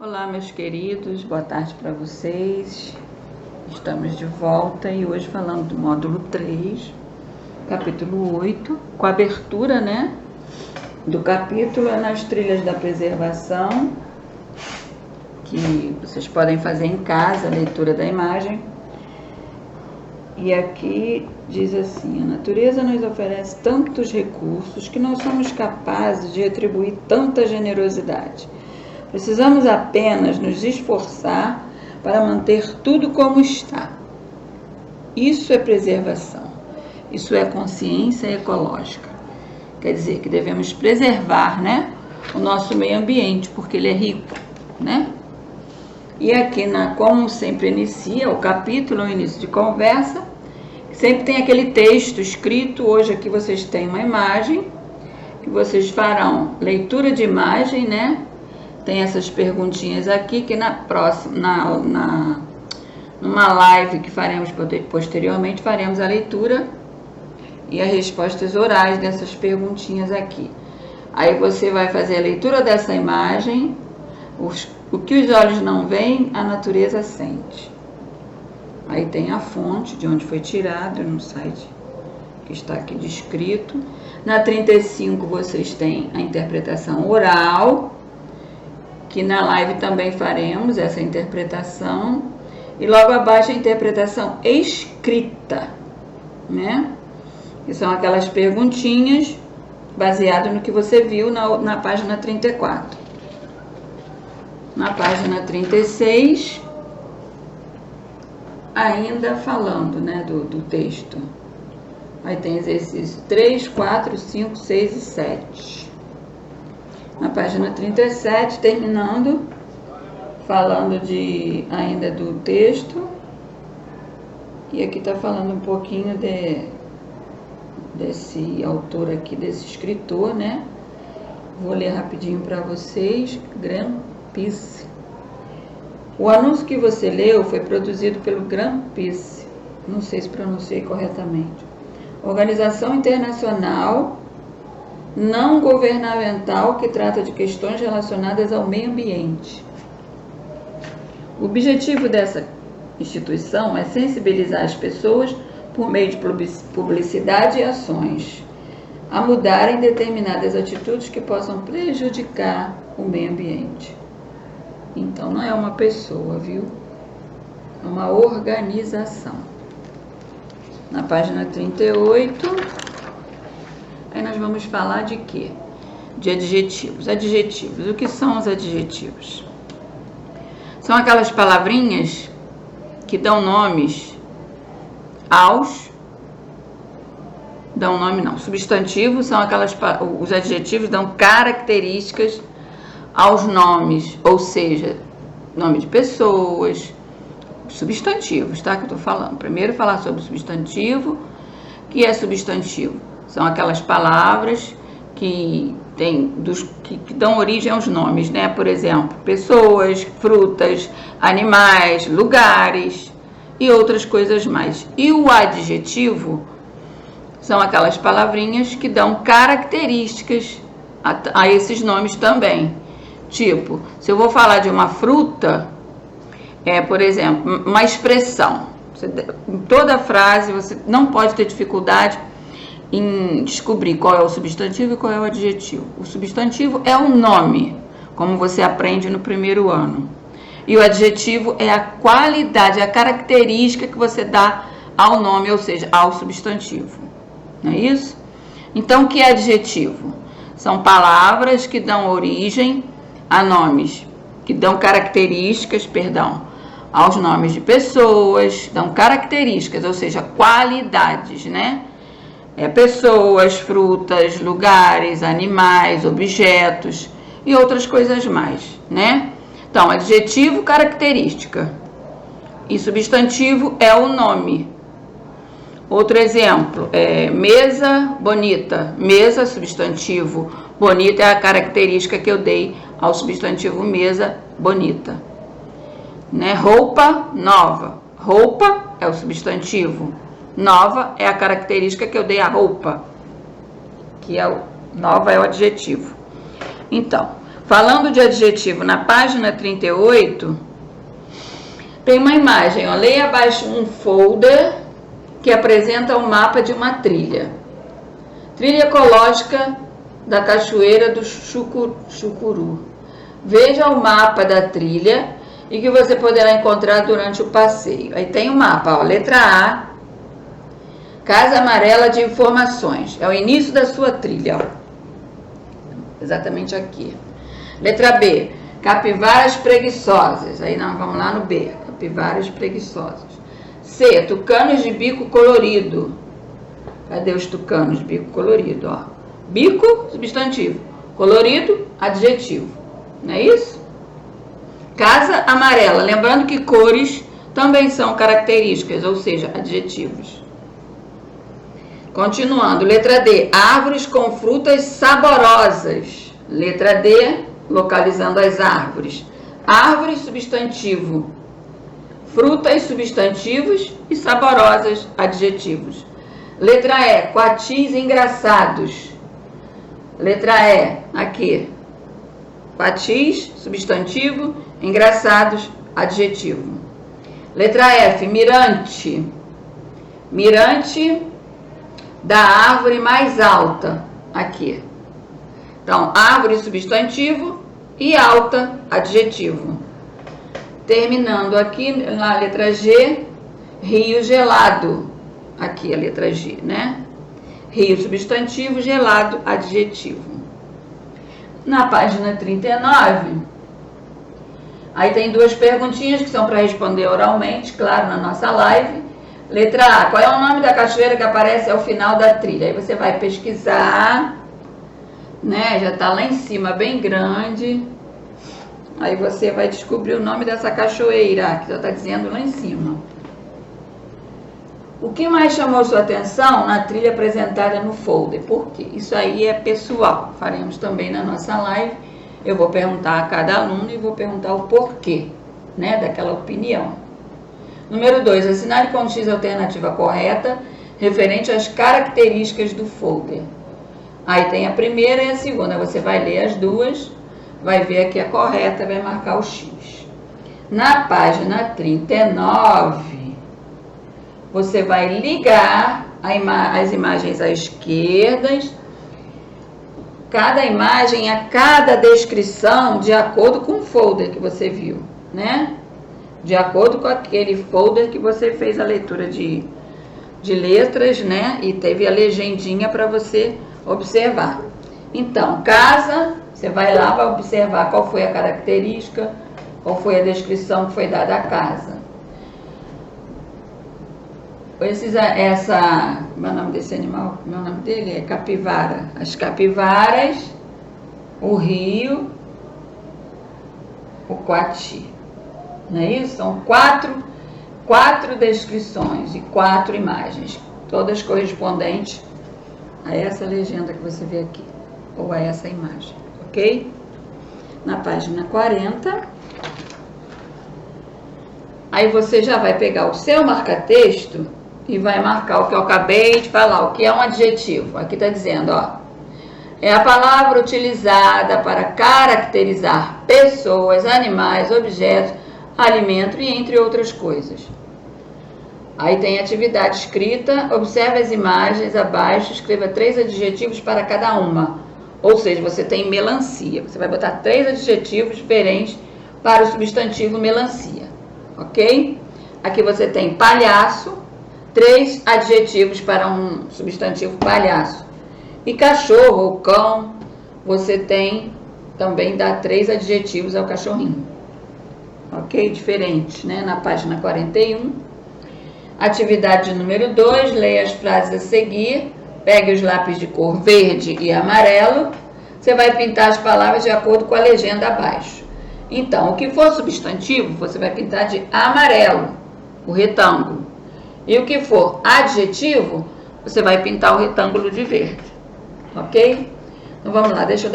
Olá, meus queridos, boa tarde para vocês. Estamos de volta e hoje falando do módulo 3, capítulo 8, com a abertura, do capítulo nas trilhas da preservação, que vocês podem fazer em casa, a leitura da imagem. E aqui diz assim: a natureza nos oferece tantos recursos que não somos capazes de retribuir tanta generosidade. Precisamos apenas nos esforçar para manter tudo como está. Isso é preservação. Isso é consciência ecológica. Quer dizer que devemos preservar, o nosso meio ambiente, porque ele é rico, E aqui, como sempre inicia o capítulo, o início de conversa, sempre tem aquele texto escrito. Hoje aqui vocês têm uma imagem, que vocês farão leitura de imagem, Tem essas perguntinhas aqui, que na próxima, numa live que faremos posteriormente, faremos a leitura e as respostas orais dessas perguntinhas aqui. Aí você vai fazer a leitura dessa imagem. O que os olhos não veem, a natureza sente. Aí tem a fonte de onde foi tirado, no site que está aqui descrito. Na 35 vocês têm a interpretação oral, que na live também faremos essa interpretação, e logo abaixo a interpretação escrita, que são aquelas perguntinhas baseado no que você viu na página 34. Na página 36, ainda falando, do texto, aí tem exercício 3, 4, 5, 6 e 7. Na página 37, terminando, falando ainda do texto. E aqui está falando um pouquinho desse autor aqui, desse escritor, Vou ler rapidinho para vocês. Greenpeace. O anúncio que você leu foi produzido pelo Greenpeace, não sei se pronunciei corretamente, organização internacional não governamental que trata de questões relacionadas ao meio ambiente. O objetivo dessa instituição é sensibilizar as pessoas por meio de publicidade e ações a mudarem determinadas atitudes que possam prejudicar o meio ambiente. Então não é uma pessoa, viu? É uma organização. Na página 38... Aí nós vamos falar de quê? De adjetivos. Adjetivos. O que são os adjetivos? São aquelas palavrinhas que dão nomes substantivos são os adjetivos dão características aos nomes, ou seja, nome de pessoas, substantivos, tá? Que eu tô falando. Primeiro falar sobre o substantivo. Que é substantivo? São aquelas palavras que dão origem aos nomes, Por exemplo, pessoas, frutas, animais, lugares e outras coisas mais. E o adjetivo são aquelas palavrinhas que dão características a esses nomes também. Tipo, se eu vou falar de uma fruta, por exemplo, uma expressão. Em toda frase você não pode ter dificuldade em descobrir qual é o substantivo e qual é o adjetivo. O substantivo é o nome, como você aprende no primeiro ano. E o adjetivo é a qualidade, a característica que você dá ao nome, ou seja, ao substantivo. Não é isso? Então, o que é adjetivo? São palavras que dão origem a nomes, que dão características, aos nomes de pessoas, dão características, ou seja, qualidades, pessoas, frutas, lugares, animais, objetos e outras coisas mais, Então, adjetivo, característica. E substantivo é o nome. Outro exemplo é mesa bonita. Mesa, substantivo. Bonita é a característica que eu dei ao substantivo mesa bonita. Roupa nova. Roupa é o substantivo. Nova é a característica que eu dei à roupa, nova é o adjetivo. Então, falando de adjetivo, na página 38, tem uma imagem, ó, leia abaixo um folder que apresenta o mapa de uma trilha. Trilha ecológica da Cachoeira do Chucuru. Veja o mapa da trilha e que você poderá encontrar durante o passeio. Aí tem o mapa, ó, letra A, Casa Amarela de Informações. É o início da sua trilha, ó. Exatamente aqui. Letra B, Capivaras Preguiçosas. Aí nós vamos lá no B, Capivaras Preguiçosas. C, Tucanos de Bico Colorido. Cadê os tucanos de bico colorido, ó? Bico, substantivo. Colorido, adjetivo. Não é isso? Casa amarela. Lembrando que cores também são características, ou seja, adjetivos. Continuando. Letra D. Árvores com frutas saborosas. Letra D. Localizando as árvores. Árvores, substantivo. Frutas, substantivos. E saborosas, adjetivos. Letra E. Quatis engraçados. Letra E. Aqui. Quatis, substantivo. Engraçados, adjetivo. Letra F. Mirante. Mirante da árvore mais alta. Aqui. Então, árvore, substantivo. E alta, adjetivo. Terminando aqui na letra G. Rio gelado. Aqui a letra G, né? Rio, substantivo, gelado, adjetivo. Na página 39, aí tem duas perguntinhas que são para responder oralmente, claro, na nossa live. Letra A, qual é o nome da cachoeira que aparece ao final da trilha? Aí você vai pesquisar, né? Já tá lá em cima, bem grande. Aí você vai descobrir o nome dessa cachoeira, que já tá dizendo lá em cima. O que mais chamou sua atenção na trilha apresentada no folder? Por quê? Isso aí é pessoal. Faremos também na nossa live. Eu vou perguntar a cada aluno e vou perguntar o porquê, né, daquela opinião. Número 2. Assinale com X a alternativa correta referente às características do folder. Aí tem a primeira e a segunda. Você vai ler as duas, vai ver aqui a correta, vai marcar o X. Na página 39... você vai ligar as imagens à esquerda, cada imagem a cada descrição de acordo com o folder que você viu, né? De acordo com aquele folder que você fez a leitura de letras, né? E teve a legendinha para você observar. Então, casa, você vai lá, vai observar qual foi a característica, qual foi a descrição que foi dada à casa. Como é o nome desse animal? O nome dele é capivara. As capivaras, o rio, o quati. Não é isso? São quatro descrições e 4 imagens, todas correspondentes a essa legenda que você vê aqui, ou a essa imagem, ok? Na página 40, aí você já vai pegar o seu marca-texto e vai marcar o que eu acabei de falar, o que é um adjetivo. Aqui está dizendo, ó, é a palavra utilizada para caracterizar pessoas, animais, objetos, alimento e entre outras coisas. Aí tem atividade escrita, observe as imagens abaixo, escreva 3 adjetivos para cada uma. Ou seja, você tem melancia, você vai botar 3 adjetivos diferentes para o substantivo melancia, ok? Aqui você tem palhaço, 3 adjetivos para um substantivo palhaço. E cachorro ou cão, você tem também dá 3 adjetivos ao cachorrinho. Ok? Diferentes, né? Na página 41. Atividade número 2, leia as frases a seguir. Pegue os lápis de cor verde e amarelo. Você vai pintar as palavras de acordo com a legenda abaixo. Então, o que for substantivo, você vai pintar de amarelo, o retângulo. E o que for adjetivo, você vai pintar o retângulo de verde. Ok? Então vamos lá, deixa eu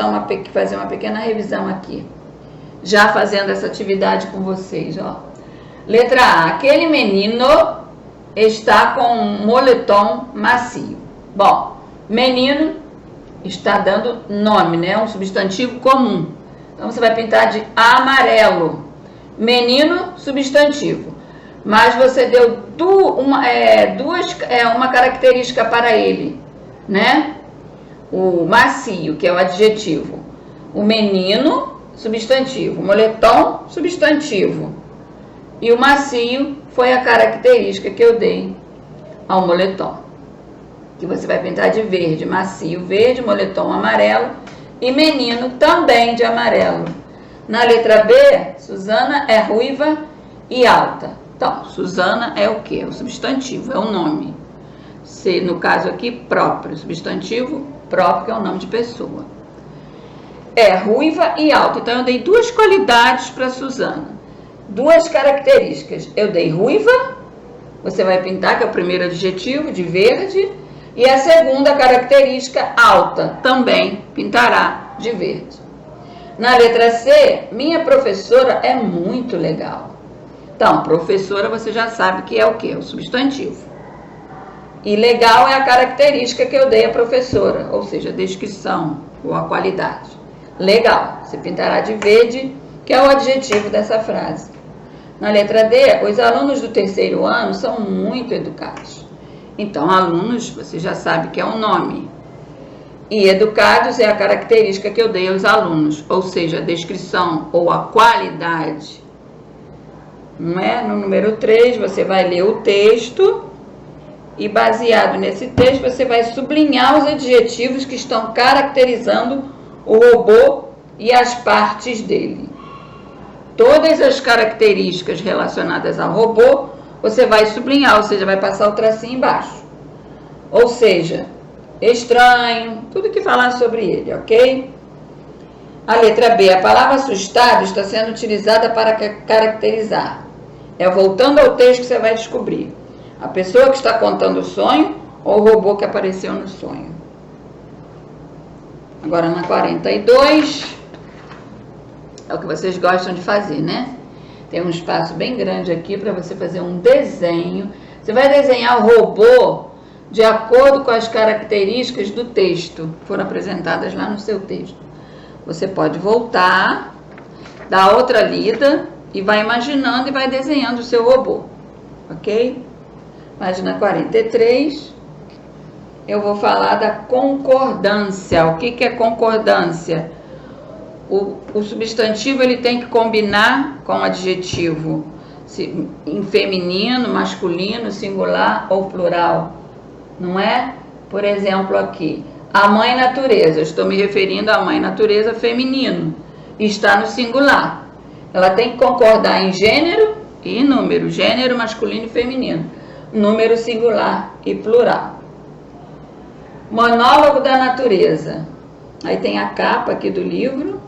fazer uma pequena revisão aqui. Já fazendo essa atividade com vocês, ó. Letra A, aquele menino está com um moletom macio. Bom, menino está dando nome, né? Um substantivo comum. Então, você vai pintar de amarelo. Menino, substantivo. Mas você deu uma característica para ele, né? O macio, que é o adjetivo. O menino, substantivo. O moletom, substantivo. E o macio foi a característica que eu dei ao moletom. Que você vai pintar de verde, macio verde, moletom amarelo e menino também de amarelo. Na letra B, Suzana é ruiva e alta. Então, Suzana é o quê? O substantivo, é o nome. Se, no caso aqui, próprio. Substantivo próprio, que é o nome de pessoa. É ruiva e alta. Então, eu dei duas qualidades para Suzana. Duas características. Eu dei ruiva, você vai pintar, que é o primeiro adjetivo, de verde. E a segunda característica, alta, também pintará de verde. Na letra C, minha professora é muito legal. Então, professora você já sabe que é o quê? O substantivo. E legal é a característica que eu dei à professora, ou seja, a descrição ou a qualidade. Legal, você pintará de verde, que é o adjetivo dessa frase. Na letra D, os alunos do terceiro ano são muito educados. Então, alunos, você já sabe que é um nome. E educados é a característica que eu dei aos alunos, ou seja, a descrição ou a qualidade. Não é? No número 3, você vai ler o texto e, baseado nesse texto, você vai sublinhar os adjetivos que estão caracterizando o robô e as partes dele. Todas as características relacionadas ao robô, você vai sublinhar, ou seja, vai passar o tracinho embaixo. Ou seja, estranho, tudo que falar sobre ele, ok? A letra B, a palavra assustado está sendo utilizada para caracterizar. É voltando ao texto que você vai descobrir. A pessoa que está contando o sonho ou o robô que apareceu no sonho. Agora na 42, é o que vocês gostam de fazer, né? Tem um espaço bem grande aqui para você fazer um desenho. Você vai desenhar o robô de acordo com as características do texto que foram apresentadas lá no seu texto. Você pode voltar, dar outra lida e vai imaginando e vai desenhando o seu robô, ok? Página 43, eu vou falar da concordância. O que é concordância? O substantivo ele tem que combinar com o adjetivo em feminino, masculino, singular ou plural, não é? Por exemplo, aqui, a mãe natureza, eu estou me referindo à mãe natureza feminino, está no singular. Ela tem que concordar em gênero e número, gênero masculino e feminino, número singular e plural. Monólogo da natureza, aí tem a capa aqui do livro.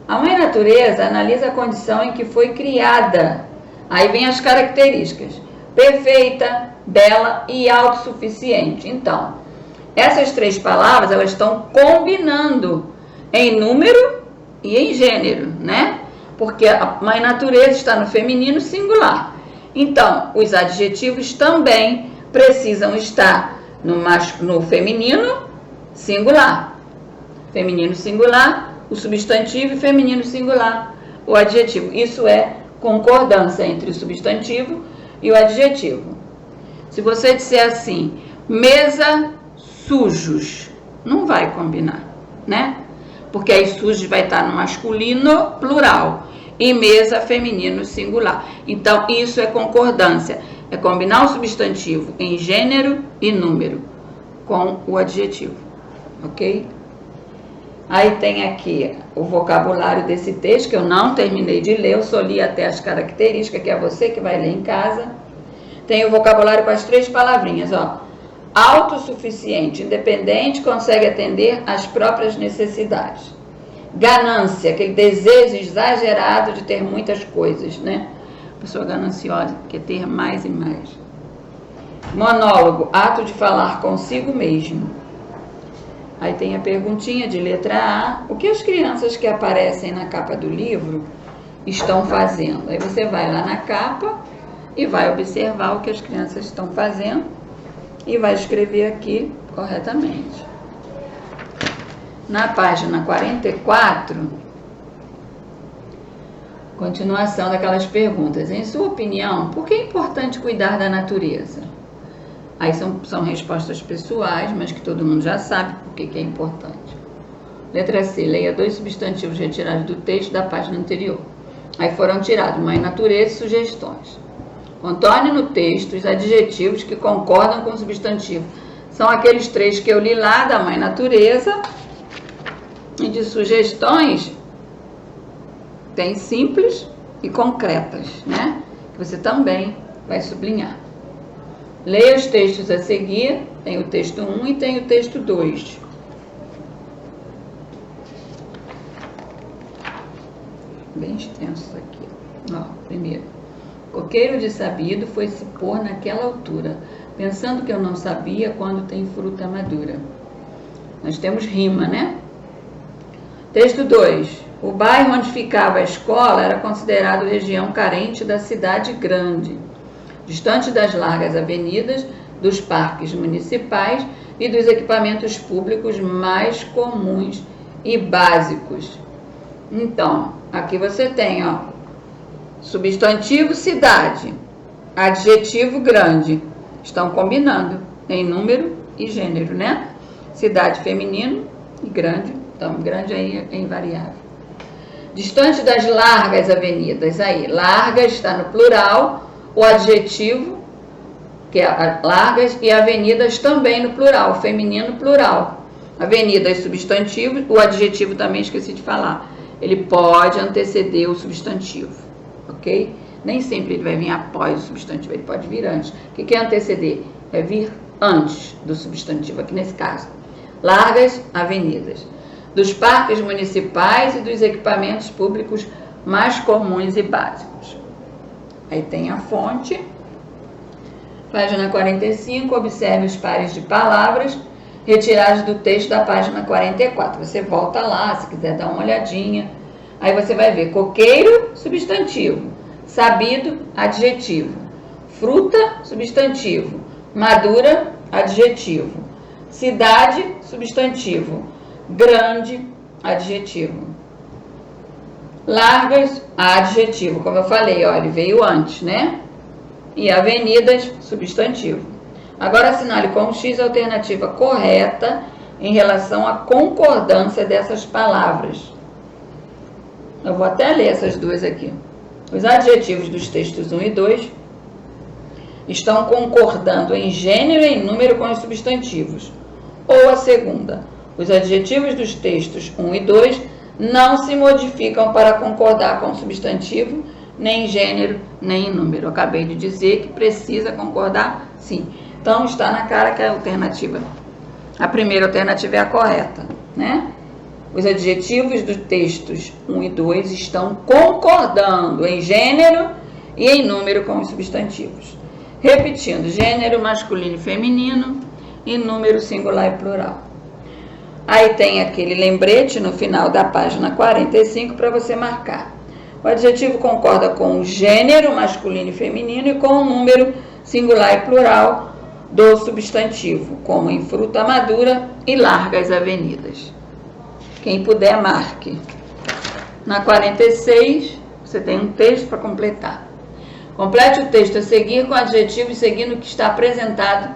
A mãe natureza analisa a condição em que foi criada. Aí vem as características: perfeita, bela e autossuficiente. Então, essas três palavras, elas estão combinando em número e em gênero, né? Porque a mãe natureza está no feminino singular. Então, os adjetivos também precisam estar no feminino singular. Feminino singular, o substantivo, e feminino singular, o adjetivo. Isso é concordância entre o substantivo e o adjetivo. Se você disser assim, mesa sujos, não vai combinar, né? Porque aí sujos vai estar no masculino plural e mesa feminino singular. Então, isso é concordância. É combinar o substantivo em gênero e número com o adjetivo, ok? Aí tem aqui o vocabulário desse texto, que eu não terminei de ler, eu só li até as características, que é você que vai ler em casa. Tem o vocabulário com as três palavrinhas, ó. Autossuficiente, independente, consegue atender às próprias necessidades. Ganância, aquele desejo exagerado de ter muitas coisas, né? Pessoa gananciosa, quer ter mais e mais. Monólogo, ato de falar consigo mesmo. Aí tem a perguntinha de letra A. O que as crianças que aparecem na capa do livro estão fazendo? Aí você vai lá na capa e vai observar o que as crianças estão fazendo e vai escrever aqui corretamente. Na página 44, Continuação daquelas perguntas. Em sua opinião, por que é importante cuidar da natureza? Aí são respostas pessoais, mas que todo mundo já sabe por que é importante. Letra C. Leia 2 substantivos retirados do texto da página anterior. Aí foram tirados mãe, natureza e sugestões. Antônio, no texto, os adjetivos que concordam com o substantivo. São aqueles 3 que eu li lá da mãe, natureza. E de sugestões, tem simples e concretas, né? Que você também vai sublinhar. Leia os textos a seguir. Tem o texto 1 e tem o texto 2. Bem extenso isso aqui. Ó, primeiro. Coqueiro de sabido foi se pôr naquela altura, pensando que eu não sabia quando tem fruta madura. Nós temos rima, né? Texto 2. O bairro onde ficava a escola era considerado região carente da cidade grande, distante das largas avenidas, dos parques municipais e dos equipamentos públicos mais comuns e básicos. Então, aqui você tem, ó, substantivo cidade, adjetivo grande, estão combinando em número e gênero, né? Cidade feminino e grande, então grande aí é invariável. Distante das largas avenidas, aí, largas está no plural, o adjetivo, que é largas, e avenidas também no plural, feminino plural. Avenidas substantivo, o adjetivo também esqueci de falar, ele pode anteceder o substantivo, ok? Nem sempre ele vai vir após o substantivo, ele pode vir antes. O que é anteceder? É vir antes do substantivo, aqui nesse caso. Largas avenidas. Dos parques municipais e dos equipamentos públicos mais comuns e básicos. Aí tem a fonte. Página 45, observe os pares de palavras retirados do texto da página 44. Você volta lá, se quiser dar uma olhadinha. Aí você vai ver coqueiro, substantivo. Sabido, adjetivo. Fruta, substantivo. Madura, adjetivo. Cidade, substantivo. Grande, adjetivo. Largas, adjetivo. Como eu falei, ó, ele veio antes, né? E avenidas, substantivo. Agora assinale com X a alternativa correta em relação à concordância dessas palavras. Eu vou até ler essas duas aqui. Os adjetivos dos textos 1 e 2 estão concordando em gênero e em número com os substantivos. Ou a segunda. Os adjetivos dos textos 1 e 2 não se modificam para concordar com o substantivo, nem em gênero, nem em número. Eu acabei de dizer que precisa concordar, sim. Então, está na cara que a alternativa, a primeira alternativa é a correta, né? Os adjetivos dos textos 1 e 2 estão concordando em gênero e em número com os substantivos. Repetindo, gênero masculino e feminino e número singular e plural. Aí tem aquele lembrete no final da página 45 para você marcar. O adjetivo concorda com o gênero masculino e feminino e com o número singular e plural do substantivo, como em fruta madura e largas avenidas. Quem puder, marque. Na 46, você tem um texto para completar. Complete o texto a seguir com o adjetivo e seguindo o que está apresentado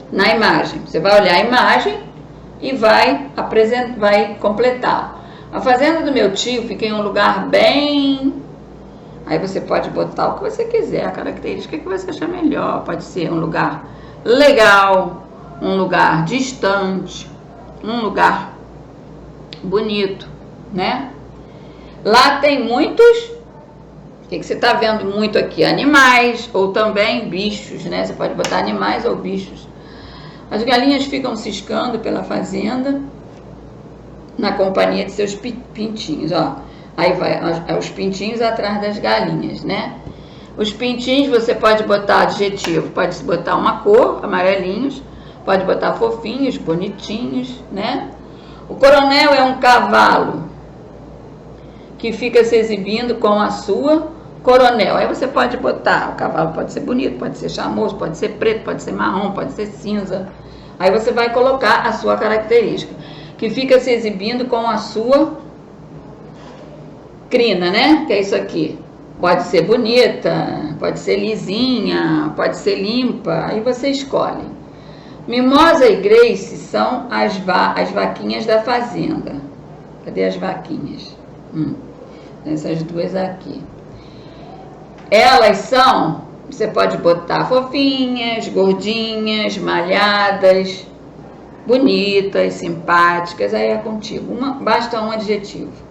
na imagem. Você vai olhar a imagem e vai completar. A fazenda do meu tio fica em um lugar bem... Aí você pode botar o que você quiser, a característica que você achar melhor. Pode ser um lugar legal, um lugar distante, um lugar bonito, né? Lá tem muitos... O que você está vendo muito aqui? Animais ou também bichos, né? Você pode botar animais ou bichos. As galinhas ficam ciscando pela fazenda na companhia de seus pintinhos, ó. Aí vai os pintinhos atrás das galinhas, né? Os pintinhos você pode botar adjetivo, pode botar uma cor, amarelinhos, pode botar fofinhos, bonitinhos, né? O coronel é um cavalo que fica se exibindo com a sua coronel. Aí você pode botar, o cavalo pode ser bonito, pode ser charmoso, pode ser preto, pode ser marrom, pode ser cinza. Aí você vai colocar a sua característica, que fica se exibindo com a sua crina, né? Que é isso aqui. Pode ser bonita, pode ser lisinha, pode ser limpa, aí você escolhe. Mimosa e Grace são as vaquinhas da fazenda. Cadê as vaquinhas? Essas duas aqui. Elas são, você pode botar fofinhas, gordinhas, malhadas, bonitas, simpáticas, aí é contigo. Basta um adjetivo.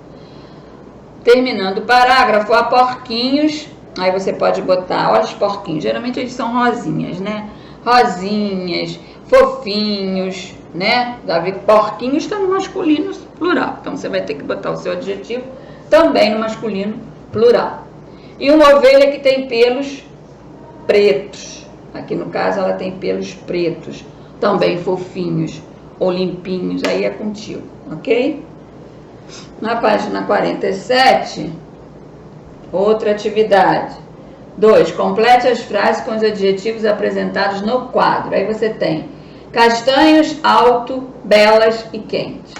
Terminando o parágrafo, há porquinhos, aí você pode botar, olha os porquinhos, geralmente eles são rosinhas, né? Rosinhas, fofinhos, né? Davi, porquinhos está no masculino plural, então você vai ter que botar o seu adjetivo também no masculino plural. E uma ovelha que tem pelos pretos, aqui no caso ela tem pelos pretos, também fofinhos ou limpinhos, aí é contigo, ok? Na página 47, outra atividade. 2. Complete as frases com os adjetivos apresentados no quadro. Aí você tem castanhos, alto, belas e quente.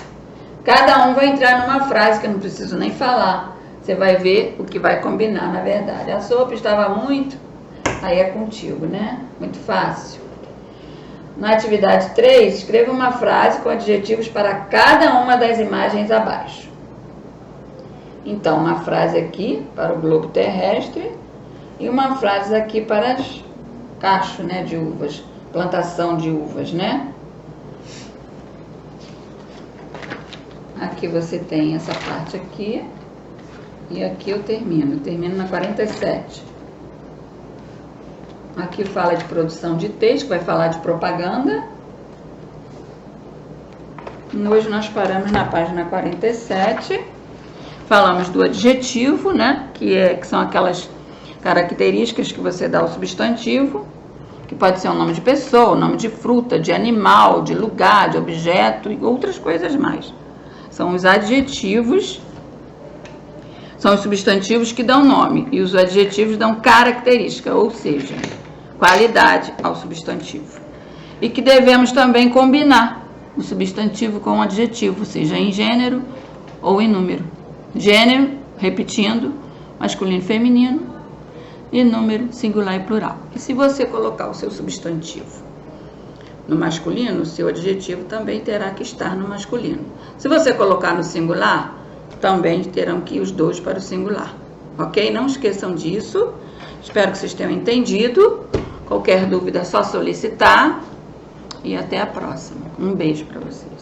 Cada um vai entrar numa frase que eu não preciso nem falar. Você vai ver o que vai combinar, na verdade. A sopa estava muito, aí é contigo, né? Muito fácil. Na atividade 3, escreva uma frase com adjetivos para cada uma das imagens abaixo. Então, uma frase aqui para o globo terrestre e uma frase aqui para os cachos, né, de uvas, plantação de uvas, né? Aqui você tem essa parte aqui e aqui eu termino na 47. Aqui fala de produção de texto, vai falar de propaganda. E hoje nós paramos na página 47. Falamos do adjetivo, né? Que são aquelas características que você dá ao substantivo, que pode ser um nome de pessoa, nome de fruta, de animal, de lugar, de objeto e outras coisas mais. São os adjetivos, são os substantivos que dão nome e os adjetivos dão característica, ou seja, qualidade ao substantivo. E que devemos também combinar o substantivo com o adjetivo, seja em gênero ou em número. Gênero, repetindo, masculino e feminino, e número, singular e plural. E se você colocar o seu substantivo no masculino, o seu adjetivo também terá que estar no masculino. Se você colocar no singular, também terão que ir os dois para o singular. Ok? Não esqueçam disso. Espero que vocês tenham entendido. Qualquer dúvida é só solicitar. E até a próxima. Um beijo para vocês.